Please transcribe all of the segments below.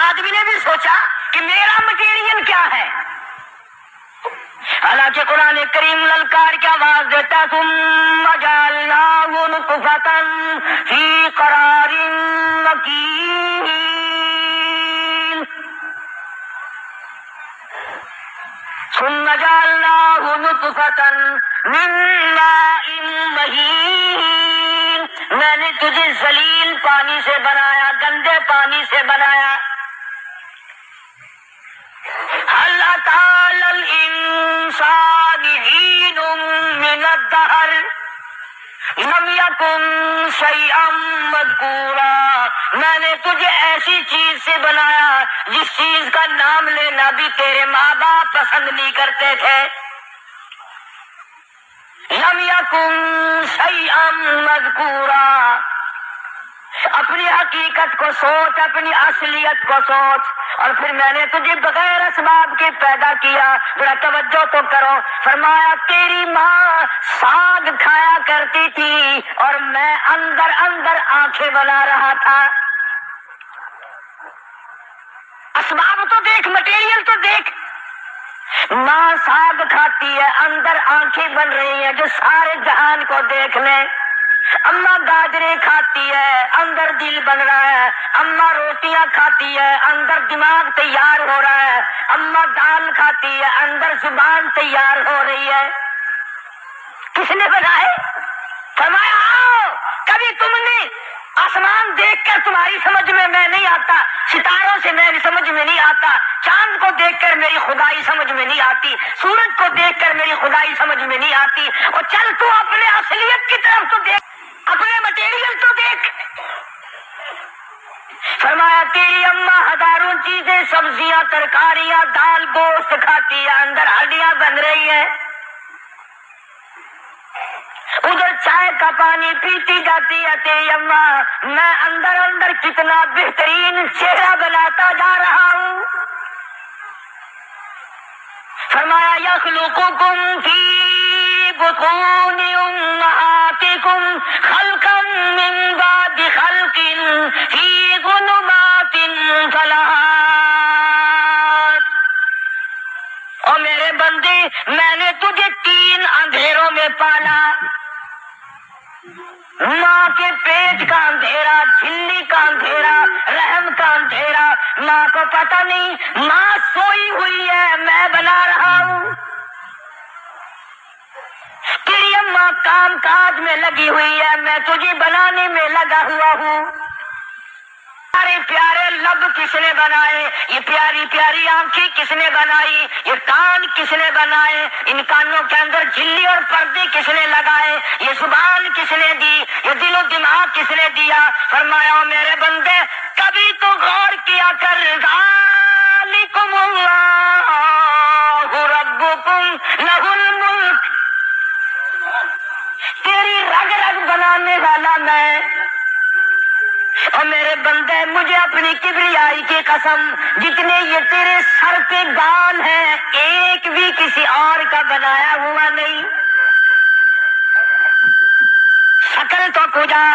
آدمی نے بھی سوچا کہ میرا مٹیریل کیا ہے، حالانکہ قرآن کریم للکار کی آواز دیتا ثم جعلناہ نطفۃ فی قرار مکین، ثم جعلناہ نطفۃ من ماء مہین، میں نے تجھے ذلیل پانی سے بنایا، گندے پانی سے بنایا. هل أتى على الإنسان حين من الدهر لم يكن شيئا مذكورا، میں نے تجھے ایسی چیز سے بنایا جس چیز کا نام لینا بھی تیرے ماں باپ پسند نہیں کرتے تھے. لم يكن شيئا مذكورا، اپنی حقیقت کو سوچ، اپنی اصلیت کو سوچ. اور پھر میں نے تجھے بغیر اسباب کے پیدا کیا. ذرا توجہ تو کرو. فرمایا تیری ماں ساگ کھایا کرتی تھی اور میں اندر اندر آنکھیں بنا رہا تھا. اسباب تو دیکھ، مٹیریل تو دیکھ. ماں ساگ کھاتی ہے، اندر آنکھیں بن رہی ہیں جو سارے جہان کو دیکھ لیں. اماں گاجریں کھاتی ہے، اندر دل بن رہا ہے. اماں روٹیاں کھاتی ہے، اندر دماغ تیار ہو رہا ہے. اماں دال کھاتی ہے، اندر زبان تیار ہو رہی ہے. کس نے بنائے؟ فرمایا آؤ، کبھی تم نے آسمان دیکھ کر تمہاری سمجھ میں نہیں آتا، ستاروں سے میری سمجھ میں نہیں آتا، چاند کو دیکھ کر میری خدائی سمجھ میں نہیں آتی، سورج کو دیکھ کر میری خدائی سمجھ میں نہیں آتی. اور چل تو اپنے اصلیت کی طرف تو دیکھ، اپنے مٹیریل تو دیکھ. فرمایا تیری اماں ہزاروں چیزیں، سبزیاں، ترکاریاں، دال، گوشت کھاتی ہے، اندر ہڈیاں بن رہی ہیں. ادھر چائے کا پانی پیتی جاتی ہے تیری اماں، میں اندر اندر کتنا بہترین چہرہ بناتا جا رہا ہوں. فرمایا یخلقکم فی بطون امہاتکم خلقا من بعد خلق فی ظلمات ثلاث. اور میرے بندے میں نے تجھے 3 اندھیروں میں پالا. ماں کے پیٹ کا اندھیرا، جھلی کا اندھیرا، رحم کا اندھیرا. ماں کو پتہ نہیں ماں سوئی ہوئی ہے، میں بنا رہا ہوں. تیری اماں کام کاج میں لگی ہوئی ہے، میں تجھے بنانے میں لگا ہوا ہوں. پیارے پیارے لب کس نے بنائے، یہ پیاری پیاری آنکھیں کس نے بنائی، یہ کان کس نے بنائے، ان کانوں کے اندر جھلی اور پردے کس نے لگائے، یہ زبان کس نے دی، یہ دل و دماغ کس نے دیا. فرمایا میرے بندے کبھی تو غور کیا کر، ذالکم اللہ ربکم لہ الملک، تیری رگ رگ بنانے والا میں. اور میرے بندے مجھے اپنی کبریائی کی قسم، جتنے یہ تیرے سر پہ بال ہیں ایک بھی کسی اور کا بنایا ہوا نہیں. شکل تو کجا،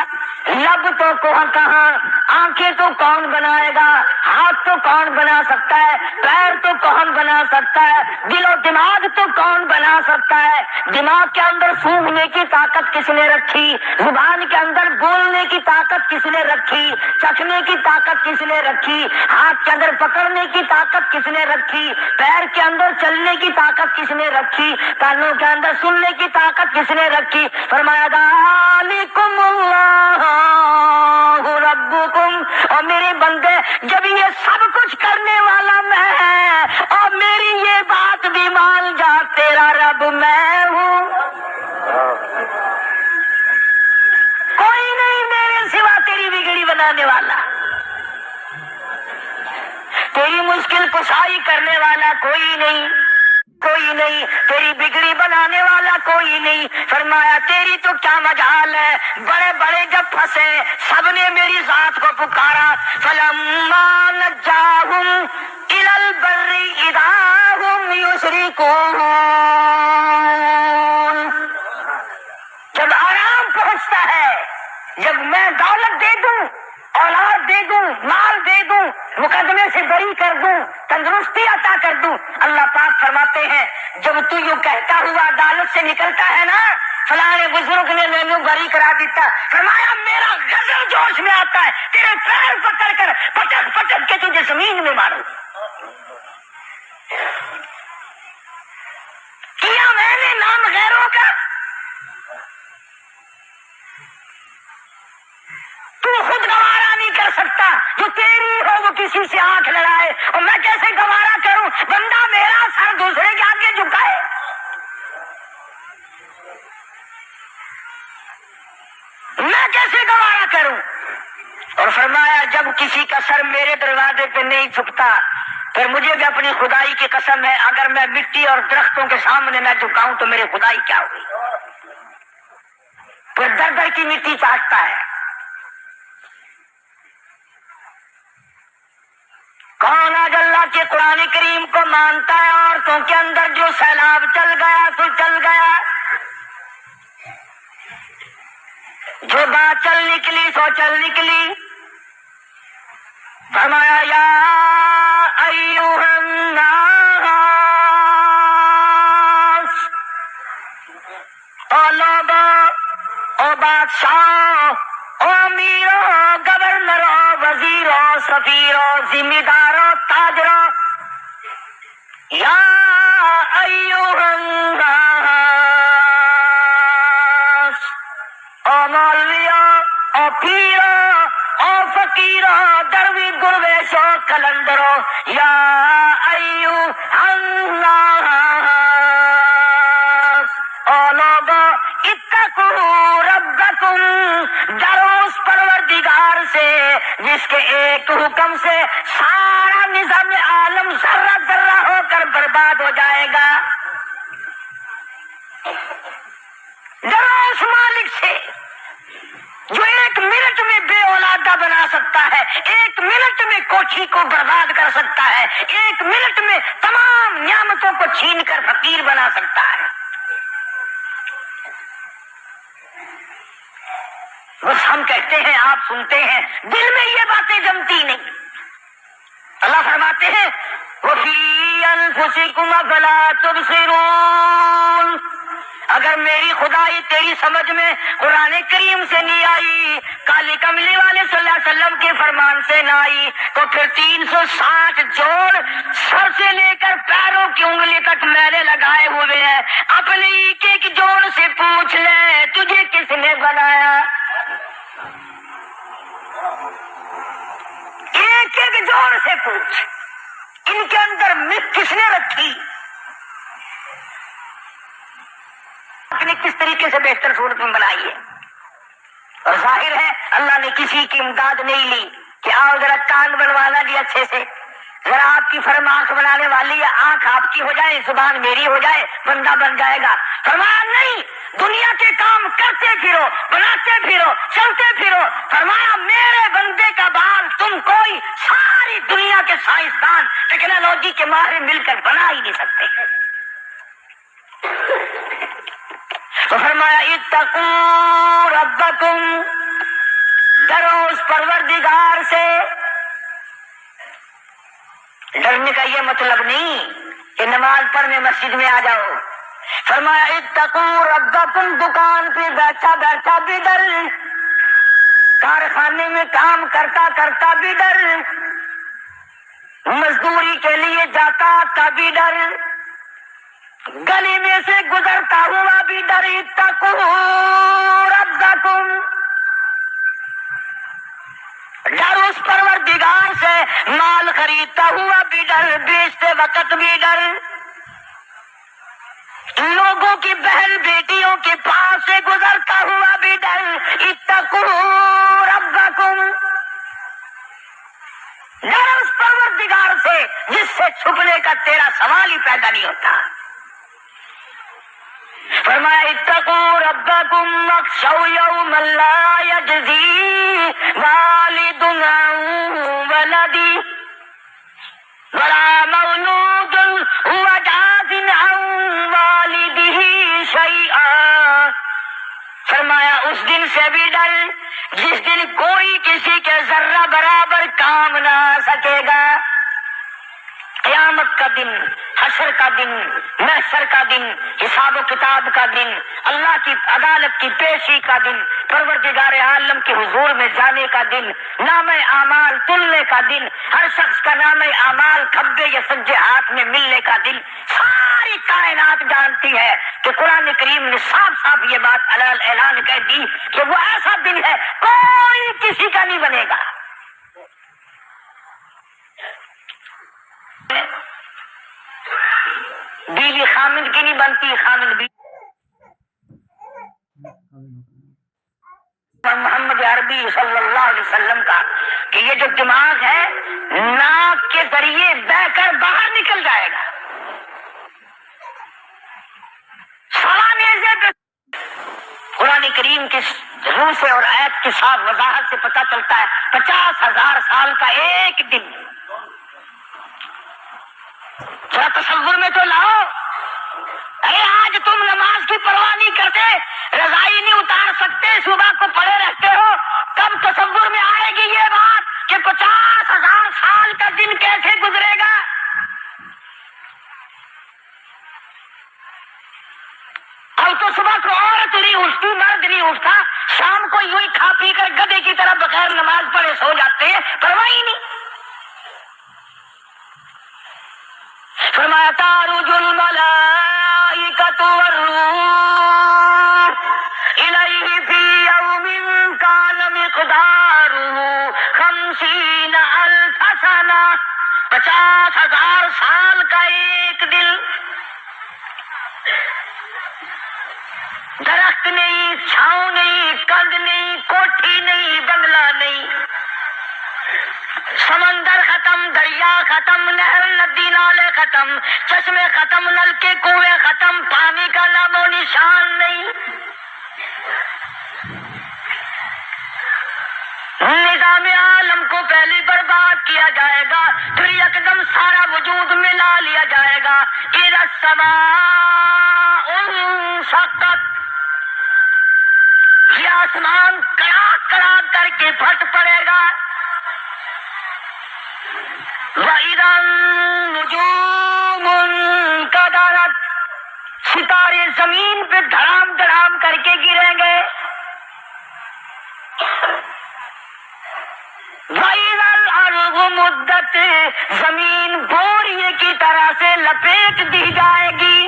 لب تو کہاں، آنکھیں تو کون بنائے گا، ہاتھ تو کون بنا سکتا ہے، پیر تو کون بنا سکتا ہے، دل و دماغ تو کون بنا سکتا ہے. دماغ کے اندر سونگھنے کی طاقت کس نے رکھی، زبان کے اندر بولنے کی طاقت کس نے رکھی، چکھنے کی طاقت کس نے رکھی، ہاتھ کے اندر پکڑنے کی طاقت کس نے رکھی، پیر کے اندر چلنے کی طاقت کس نے رکھی، کانوں کے اندر سننے کی طاقت کس نے رکھی. فرمایا ذالکم اللہ ربکم. اور میرے بندے جب یہ سب کچھ کرنے والا میں اور میری یہ بات بھی مان جا، تیرا رب میں ہوں. کوئی نہیں میرے سوا تیری بگڑی بنانے والا، تیری مشکل کشائی کرنے والا کوئی نہیں، کوئی نہیں، تیری بگڑی بنانے والا کوئی نہیں. فرمایا تیری تو کیا مجال ہے، بڑے بڑے جب پھنسے سب نے میری ذات کو پکارا. فلما نجاہم الی البر اذا ہم یشرکون. جب آرام پہنچتا ہے، جب میں دولت دے دوں، اولاد دے دوں، مال دے دوں، مقدمے سے بری کر دوں، تندرستی عطا کر دوں۔ اللہ پاک فرماتے ہیں جب تو یوں کہتا ہوا عدالت سے نکلتا ہے نا، فلاں بزرگ نے مینو بری کرا دیتا، فرمایا میرا غضب جوش میں آتا ہے، تیرے پیر پکڑ کر پٹک پٹک کے تجھے زمین میں ماروں۔ کیا میں نے نام غیروں کا؟ تو خود گوارا نہیں کر سکتا، جو تیری ہو وہ کسی سے آنکھ لڑائے، اور میں کیسے گوارا کروں بندہ میرا سر دوسرے کے آگے جھکائے؟ میں کیسے گوارا کروں؟ اور فرمایا جب کسی کا سر میرے دروازے پہ نہیں جھکتا، پھر مجھے بھی اپنی خدائی کی قسم ہے اگر میں مٹی اور درختوں کے سامنے میں جھکاؤں تو میری خدائی کیا ہوئی؟ پھر در در کی مٹی چاٹتا ہے۔ کون آج اللہ کے قرآن کریم کو مانتا ہے؟ عورتوں کے اندر جو سیلاب چل گیا تو چل گیا، جو بات چل نکلی سو چل نکلی۔ فرمایا یا ایھا الناس، او لوگو، او بادشاہ، او امیرو، گورنرو، وزیرو، سفیرو، ذمہ دارو، تاجرو، یا ایھا الناس، او مولویو، او پیرو، او فقیرو، دروی درویشو، کلندرو، یا ایھا الناس، او لوگو اتقوا ربکم، ڈرو اس پروردگار سے جس کے ایک حکم سے سارا نظام عالم ذرہ ذرہ ہو کر برباد ہو جائے گا۔ ڈرو اس مالک سے جو ایک منٹ میں بے اولادہ بنا سکتا ہے، ایک منٹ میں کوٹھی کو برباد کر سکتا ہے، ایک منٹ میں تمام نعمتوں کو چھین کر فقیر بنا سکتا ہے۔ بس ہم کہتے ہیں، آپ سنتے ہیں، دل میں یہ باتیں جمتی نہیں۔ اللہ فرماتے ہیں وَفِي أَنفُسِكُمْ أَفَلَا تُبْصِرُونَ، اگر میری خدائی تیری سمجھ میں قرآن کریم سے نہیں آئی، کالی کملی والے صلی اللہ علیہ وسلم کے فرمان سے نہ آئی، تو پھر 360 جوڑ سر سے لے کر پیروں کی انگلی تک میلے لگائے ہوئے ہیں، اپنے ایک ایک جوڑ سے پوچھ لے تجھے کس نے بنایا؟ ایک ایک جوڑ سے پوچھ، ان کے اندر مت کس نے رکھی؟ نے کس طریقے سے بہتر صورت میں بنائی ہے؟ اور ظاہر ہے اللہ نے کسی کی امداد نہیں لی کہ آؤ ذرا کان بنوانا جی اچھے سے، ذرا آپ کی فرم آنکھ بنانے والی ہے، آنکھ آپ کی ہو جائے، زبان میری ہو جائے، بندہ بن جائے گا۔ فرمایا نہیں، دنیا کے کام کرتے پھرو، بناتے پھرو، چلتے پھرو۔ فرمایا میرے بندے کا بال تم کوئی ساری دنیا کے سائنسدان ٹیکنالوجی کے ماہر مل کر بنا ہی نہیں سکتے۔ تو فرمایا اتقوا ربکم، ڈرو اس پروردگار سے۔ ڈرنے کا یہ مطلب نہیں کہ نماز پڑھنے مسجد میں آ جاؤ۔ فرمایا اتقوا ربکم، دکان پہ بیٹھا بیٹھا بھی ڈر، کارخانے میں کام کرتا کرتا بھی ڈر، مزدوری کے لیے جاتا تبھی ڈر، گلی میں سے گزرتا ہوا بھی ڈر۔ اتقوا ربکم، ڈر اس پروردگار سے، مال خریدتا ہوا بھی ڈر، بیچتے وقت بھی ڈر، لوگوں کی بہن بیٹیوں کے پاس سے گزرتا ہوا بھی ڈر۔ اتقوا ربکم، ڈر اس پروردگار سے جس سے چھپنے کا تیرا سوال ہی پیدا نہیں ہوتا۔ فرمایا اتقوا ربکم واخشوا یوما لا یجزی والد عن ولدہ ولا مولود هو جاز عن والدہ شیئا۔ فرمایا اس دن سے بھی ڈر جس دن کوئی کسی کے ذرہ برابر کام نہ آ سکے گا۔ قیامت کا دن، حشر کا دن، محشر کا دن، حساب و کتاب کا دن، اللہ کی عدالت کی پیشی کا دن، پروردگار عالم کے حضور میں جانے کا دن، نام اعمال تلنے کا دن، ہر شخص کا نام اعمال کھبے یا سجے ہاتھ میں ملنے کا دن، ساری کائنات جانتی ہے کہ قرآن کریم نے صاف صاف یہ بات اعلان کر دی کہ وہ ایسا دن ہے کوئی کسی کا نہیں بنے گا۔ بیوی خامد کی نہیں بنتی، خامد بیوی۔ محمد عربی صلی اللہ علیہ وسلم کا کہ یہ جو دماغ ہے ناک کے ذریعے بہ کر باہر نکل جائے گا، قرآن کریم کی روح سے اور آیت کی صاف وضاحت سے پتہ چلتا ہے 50,000 سال کا ایک دن۔ ذرا تصور میں تو لاؤ، ارے آج تم نماز کی پرواہ نہیں کرتے، رضائی نہیں اتار سکتے، صبح کو پڑے رہتے ہو، کب تصور میں آئے گی یہ بات کہ 50,000 سال کا دن کیسے گزرے گا؟ اب تو صبح کو عورت نہیں اٹھتی، مرد نہیں اٹھتا، شام کو یوں ہی کھا پی کر گدھے کی طرح بغیر نماز پڑھے سو جاتے ہیں، پرواہ ہی نہیں۔ فرمایا تعرج الملائکۃ والروح الیہ فی یوم کان مقدارہ 50,000 سنہ، 50,000 سال کا ایک دن۔ درخت نہیں، چھاؤں نہیں، کند نہیں، کوٹھی نہیں، بنگلہ نہیں، سمندر ختم، دریا ختم، نہر ندی نالے ختم، چشمے ختم، نلکے کنویں ختم، پانی کا نام و نشان نہیں۔ نظام عالم کو پہلے برباد کیا جائے گا، پھر یکدم سارا وجود ملا لیا جائے گا۔ اذا السماء انشقت، یہ آسمان کڑاک کڑاک کر کے پھٹ پڑے گا۔ وَإِذَا النُّجُومُ انْكَدَرَتْ، ستارے زمین پہ دھڑام دھڑام کر کے گریں گے۔ وَإِذَا الْأَرْضُ مُدَّتْ، زمین بوریے کی طرح سے لپیٹ دی جائے گی۔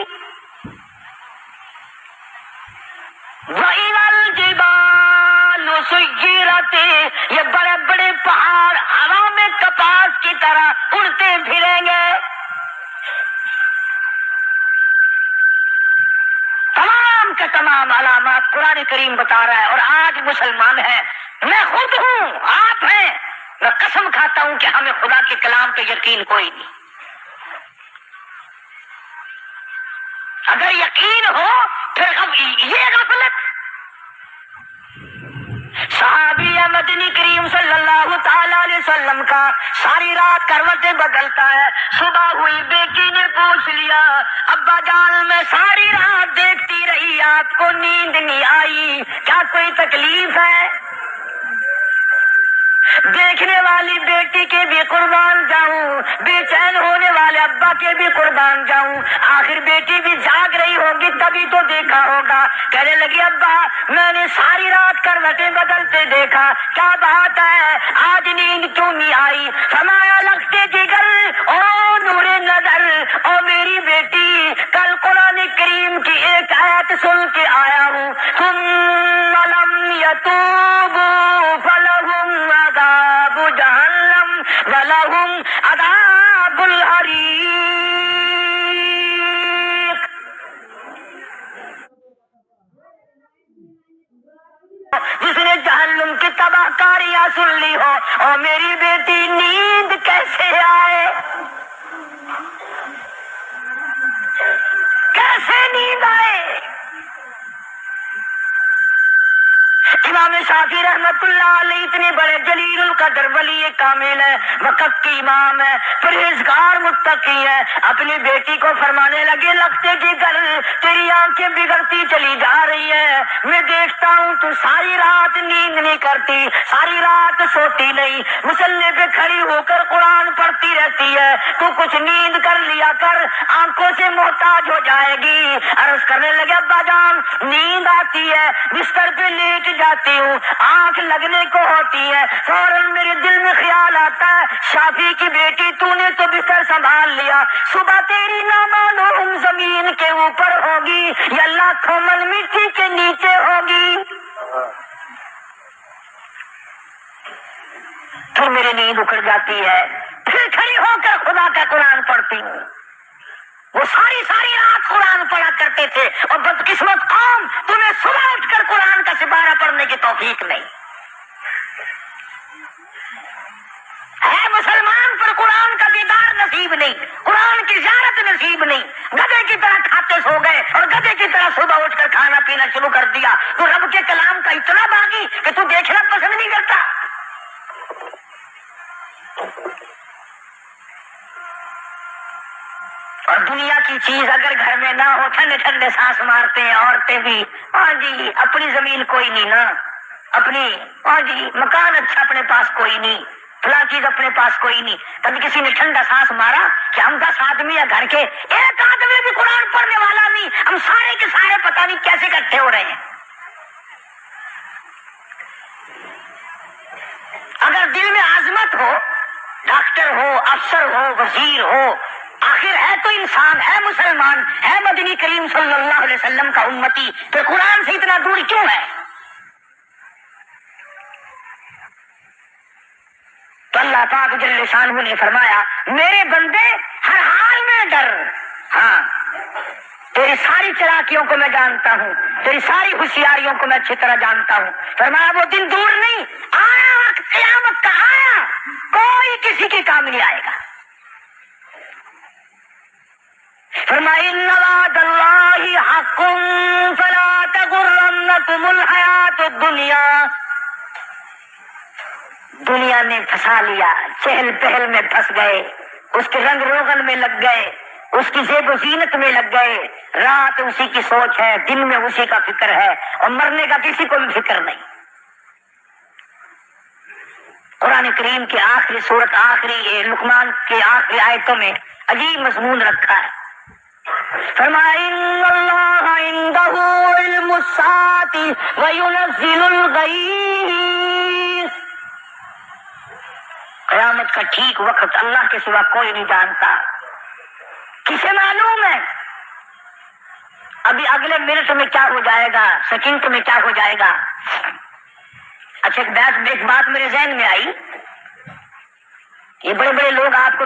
وَإِذَا الْجِبَالُ سُيِّرَتْ، یہ بڑے بڑے پہاڑ ہوا میں کپاس کی طرح اڑتے پھریں گے۔ تمام کے تمام علامات قرآن کریم بتا رہا ہے، اور آج مسلمان ہیں، میں خود ہوں، آپ ہیں، میں قسم کھاتا ہوں کہ ہمیں خدا کے کلام پہ یقین کوئی نہیں۔ اگر یقین ہو پھر یہ غفلت۔ صحابی مدنی کریم صلی اللہ تعالی علیہ وسلم کا ساری رات کروٹیں بدلتا ہے، صبح ہوئی بیٹی نے پوچھ لیا ابا جان میں ساری رات دیکھتی رہی، آپ کو نیند نہیں آئی، کیا کوئی تکلیف ہے؟ دیکھنے والی بیٹی کے بھی قربان جاؤں، بے چین ہونے والے ابا کے بھی قربان جاؤں، آخر بیٹی بھی جاگ رہی ہوگی تبھی تو دیکھا ہوگا۔ کہنے لگی ابا میں نے ساری رات کروٹیں بدلتے دیکھا، کیا بات ہے آج نیند کیوں نہیں آئی؟ فرمایا لگتے جگر او نور نظر، او میری بیٹی کل قرآن کریم کی ایک آیت سن کے آیا ہوں، ثم لم یتوبوا فلہم عذاب جہنم ولہم عذاب الحریق۔ جس نے جہنم کی تباہ کاریاں سن لی ہو، اور میری بیٹی نیند کیسے آئے، کیسے نیند آئے؟ امام شافعی رحمت اللہ علیہ اتنے بڑے جلیل القدر ولی کامل ہے، وقت کی امام ہے، پرہیزگار متقی ہے، اپنی بیٹی کو فرمانے لگے لگتے جگر تیری آنکھیں بگڑتی چلی جا رہی ہے، میں دیکھتا ہوں تو ساری رات نیند نہیں کرتی، ساری رات سوتی نہیں، مصلی پہ کھڑی ہو کر قرآن پڑھتی رہتی ہے، تو کچھ نیند کر لیا کر، آنکھوں سے محتاج ہو جائے گی۔ عرض کرنے لگے ابا جان نیند آتی ہے، بستر پہ لیٹ جاتی ہوں، آنکھ لگنے کو ہوتی ہے، فوراً میرے دل میں خیال آتا ہے شافی کی بیٹی تو نے تو بستر سنبھال لیا، صبح تیری نامعلوم زمین کے اوپر ہوگی یا لاکھوں من مٹی کے نیچے ہوگی۔ پھر میری نیند اکھڑ جاتی ہے، پھر کھڑی ہو کر خدا کا قرآن پڑھتی ہوں۔ وہ ساری رات قرآن پڑھا کرتے تھے، اور بدقسمت قوم تمہیں صبح اٹھ کر قرآن کا سپارہ پڑھنے کی توفیق نہیں ہے۔ مسلمان پر قرآن کا دیدار نصیب نہیں، قرآن کی زیارت نصیب نہیں، گدھے کی طرح کھاتے سو گئے اور گدھے کی طرح صبح اٹھ کر کھانا پینا شروع کر دیا۔ تو رب کے کلام کا اتنا باغی کہ تو دیکھنا پسند نہیں کرتا۔ اور دنیا کی چیز اگر گھر میں نہ ہو، ٹھنڈے ٹھنڈے سانس مارتے ہیں عورتیں بھی، ہاں جی اپنی زمین کوئی نہیں نا، اپنی ہاں جی مکان اچھا اپنے پاس کوئی نہیں، فلاں چیز اپنے پاس کوئی نہیں۔ کبھی کسی نے ٹھنڈا سانس مارا کہ ہم 10 آدمی ہیں گھر کے، ایک آدمی بھی قرآن پڑھنے والا نہیں، ہم سارے کے سارے پتہ نہیں کیسے اکٹھے ہو رہے ہیں۔ اگر دل میں عظمت ہو، ڈاکٹر ہو، افسر ہو، وزیر ہو، آخر ہے تو انسان، ہے مسلمان، ہے مدنی کریم صلی اللہ علیہ وسلم کا امتی، تو قرآن سے اتنا دور کیوں ہے؟ تو اللہ پاک جل شانہ نے فرمایا میرے بندے ہر حال میں ڈر، ہاں تیری ساری چلاکیوں کو میں جانتا ہوں، تیری ساری ہوشیاریوں کو میں اچھی طرح جانتا ہوں۔ فرمایا وہ دن دور نہیں، آیا وقت قیامت کا آیا، کوئی کسی کے کام نہیں آئے گا۔ فرمایا ان وعد اللہ حق فلا تغرنکم الحیات الدنیا، دنیا نے پھنسا لیا، چہل پہل میں پھنس گئے، اس کے رنگ روغن میں لگ گئے، اس کی زیب و زینت میں لگ گئے، رات اسی کی سوچ ہے، دن میں اسی کا فکر ہے، اور مرنے کا کسی کو بھی فکر نہیں۔ قرآن کریم کے آخری سورت، آخری لقمان کے آخری آیتوں میں عجیب مضمون رکھا ہے۔ فرمایا ان اللہ عنده علم الساعة وینزل الغیث، قیامت کا ٹھیک وقت اللہ کے سوا کوئی نہیں جانتا۔ کسے معلوم ہے ابھی اگلے منٹ میں کیا ہو جائے گا، سیکنڈ میں کیا ہو جائے گا؟ اچھا ایک بات میرے ذہن میں آئی، یہ بڑے بڑے لوگ آپ کو